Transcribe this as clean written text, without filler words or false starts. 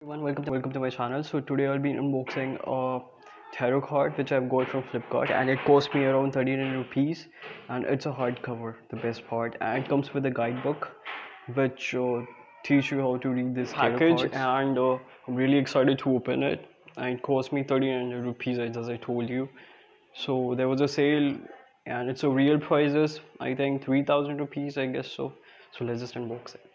Everyone, welcome to my channel. So today I'll be unboxing a tarot card which I've got from Flipkart, and it cost me around 39 rupees, and it's a hardcover, the best part, and it comes with a guidebook which teach you how to read this package, and I'm really excited to open it, and it cost me 39 rupees as I told you. So there was a sale, and it's a real prices, I think 3,000 rupees, I guess so. So let's just unbox it.